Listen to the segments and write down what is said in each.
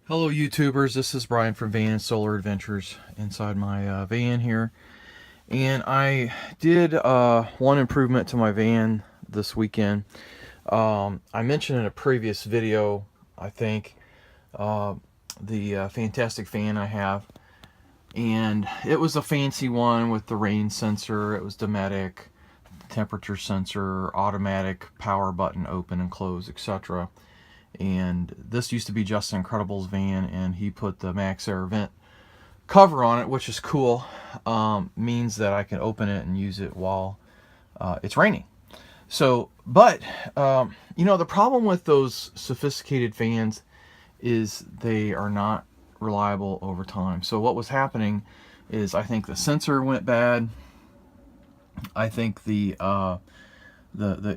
Hello YouTubers, this is Brian from Van and Solar Adventures inside my van here, and I did one improvement to my van this weekend. I mentioned in a previous video, I think, the fantastic fan I have, and it was a fancy one with the rain sensor. It was Dometic, temperature sensor, automatic power button open and close, etc. And this used to be Justin Incredible's van, and he put the MaxxAir vent cover on it, which is cool. Means that I can open it and use it while it's raining. So, but the problem with those sophisticated fans is they are not reliable over time. So what was happening is, I think the sensor went bad. I think the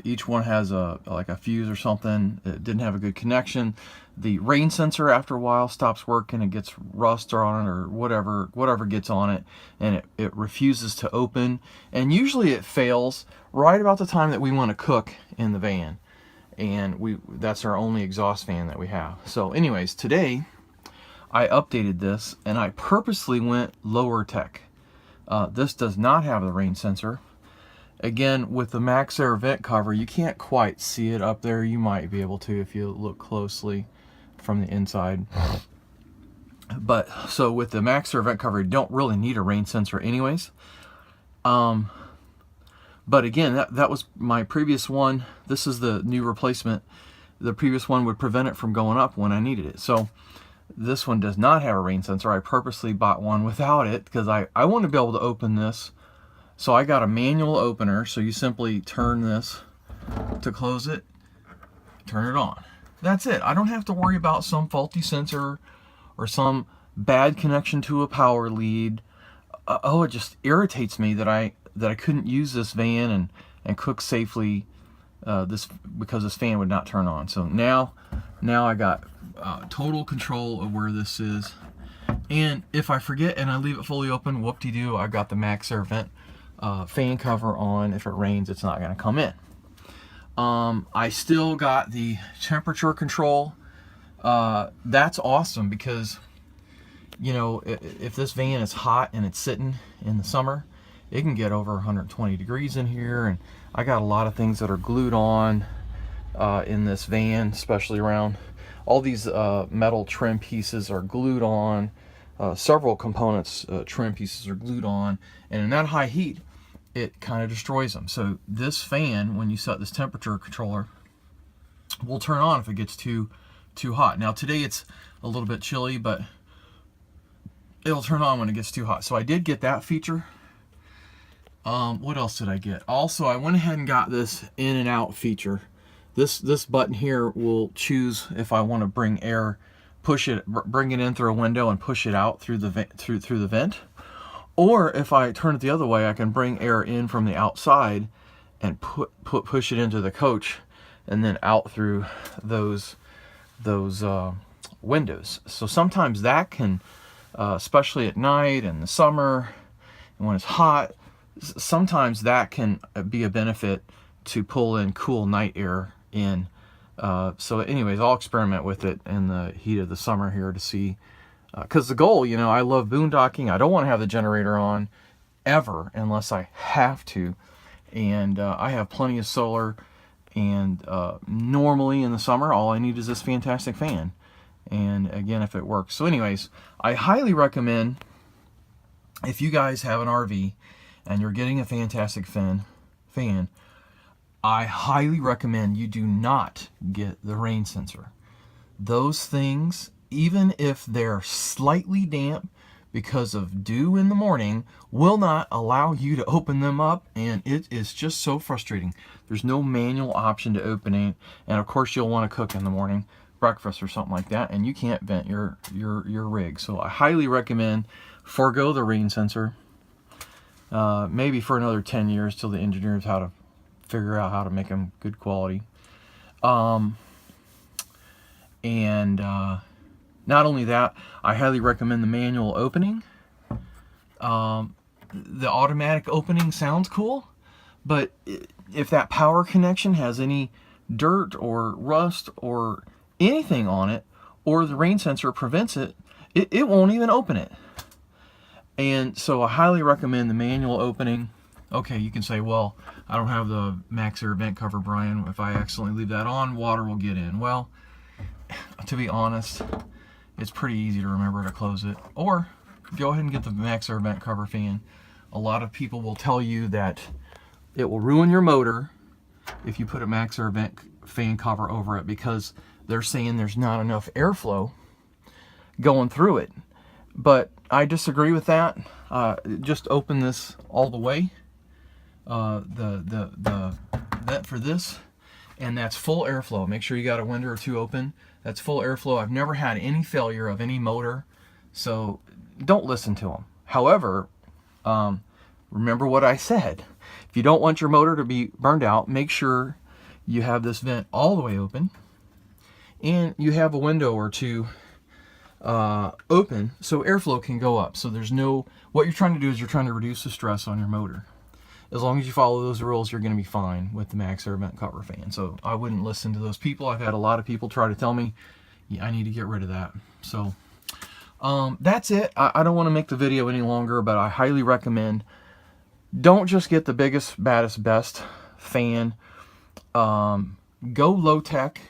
each one has like a fuse or something. It didn't have a good connection. The rain sensor after a while stops working. It gets rust on it or whatever gets on it, and it refuses to open. And usually it fails right about the time that we want to cook in the van, and that's our only exhaust fan that we have. So anyways, today I updated this and I purposely went lower tech. This does not have the rain sensor. Again, with the MaxxAir vent cover, you can't quite see it up there. You might be able to if you look closely from the inside. But so with the MaxxAir vent cover, you don't really need a rain sensor anyways. But again, that was my previous one. This is the new replacement. The previous one would prevent it from going up when I needed it. So this one does not have a rain sensor. I purposely bought one without it because I want to be able to open this. So I got a manual opener, so you simply turn this to close it, turn it on. That's it. I don't have to worry about some faulty sensor or some bad connection to a power lead. It just irritates me that I couldn't use this van and cook safely because this fan would not turn on. So now I got total control of where this is. And if I forget and I leave it fully open, whoop-de-doo, I got the MaxxAir vent fan cover on. If it rains, it's not going to come in. I still got the temperature control. That's awesome because, if this van is hot and it's sitting in the summer, it can get over 120 degrees in here. And I got a lot of things that are glued on in this van, especially around all these metal trim pieces are glued on. Several components, trim pieces are glued on, and in that high heat, it kind of destroys them. So this fan, when you set this temperature controller, will turn on if it gets too hot. Now today it's a little bit chilly, but it'll turn on when it gets too hot. So I did get that feature. What else did I get? Also, I went ahead and got this in and out feature. This button here will choose if I want to bring air, bring it in through a window and push it out through the vent. Or if I turn it the other way, I can bring air in from the outside and push it into the coach and then out through those windows. So sometimes that can, especially at night and the summer and when it's hot, sometimes that can be a benefit to pull in cool night air in. So anyways, I'll experiment with it in the heat of the summer here to see. Because the goal, I love boondocking. I don't want to have the generator on ever unless I have to. And I have plenty of solar. And normally in the summer, all I need is this fantastic fan. And again, if it works. So anyways, I highly recommend, if you guys have an RV and you're getting a fantastic fan, I highly recommend you do not get the rain sensor. Those things, even if they're slightly damp because of dew in the morning, will not allow you to open them up, and it is just so frustrating. There's no manual option to open it, and of course you'll want to cook in the morning, breakfast or something like that, and you can't vent your rig. So I highly recommend forego the rain sensor, maybe for another 10 years till the engineers figure out how to make them good quality. Not only that, I highly recommend the manual opening. The automatic opening sounds cool, but if that power connection has any dirt or rust or anything on it, or the rain sensor prevents it, it won't even open it. And so I highly recommend the manual opening. Okay, you can say, well, I don't have the MaxxAir vent cover, Brian. If I accidentally leave that on, water will get in. Well, to be honest, it's pretty easy to remember to close it. Or go ahead and get the MaxxAir vent cover fan. A lot of people will tell you that it will ruin your motor if you put a MaxxAir vent fan cover over it, because they're saying there's not enough airflow going through it. But I disagree with that. Just open this all the way, the vent for this, and that's full airflow. Make sure you got a window or two open. That's full airflow. I've never had any failure of any motor, so don't listen to them. However, remember what I said. If you don't want your motor to be burned out, make sure you have this vent all the way open, and you have a window or two open so airflow can go up. So there's no, what you're trying to do is you're trying to reduce the stress on your motor. As long as you follow those rules, you're going to be fine with the MaxxAir vent cover fan. So I wouldn't listen to those people. I've had a lot of people try to tell me, yeah, I need to get rid of that. So that's it. I don't want to make the video any longer, but I highly recommend, don't just get the biggest, baddest, best fan. Go low tech.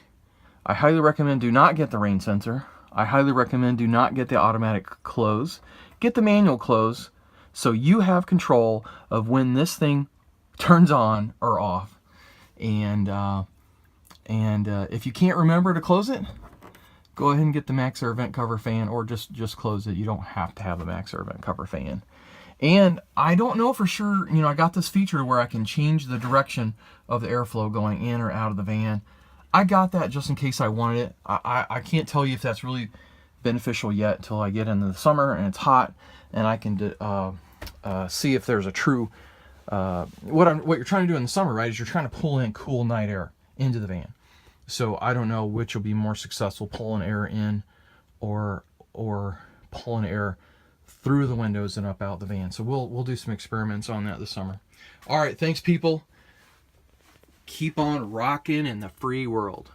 I highly recommend do not get the rain sensor. I highly recommend do not get the automatic close. Get the manual close so you have control of when this thing turns on or off. And if you can't remember to close it, go ahead and get the MaxxAir vent cover fan, or just close it. You don't have to have a MaxxAir vent cover fan. And I don't know for sure, you know, I got this feature where I can change the direction of the airflow going in or out of the van. I got that just in case I wanted it. I can't tell you if that's really beneficial yet until I get into the summer and it's hot, and I can see if there's a true, what you're trying to do in the summer, right, is you're trying to pull in cool night air into the van. So I don't know which will be more successful, pulling air in or pulling air through the windows and up out the van. So we'll do some experiments on that this summer. All right, thanks people. Keep on rocking in the free world.